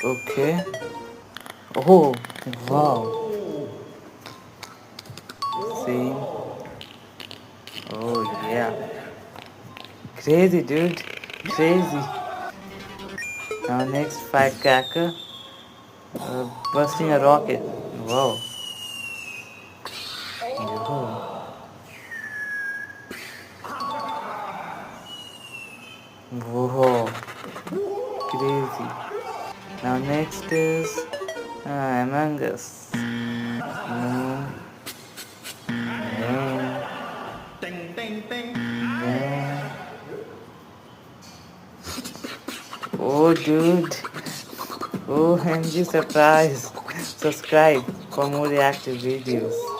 Okay. Oh, wow. Same. Oh, yeah. Crazy, dude. Crazy. Now, next firecracker. Bursting a rocket. Wow. Yo. Whoa. Crazy. Now, next is Among Us. No. No. No. Oh, dude. OMG surprise! Subscribe for more reactive videos.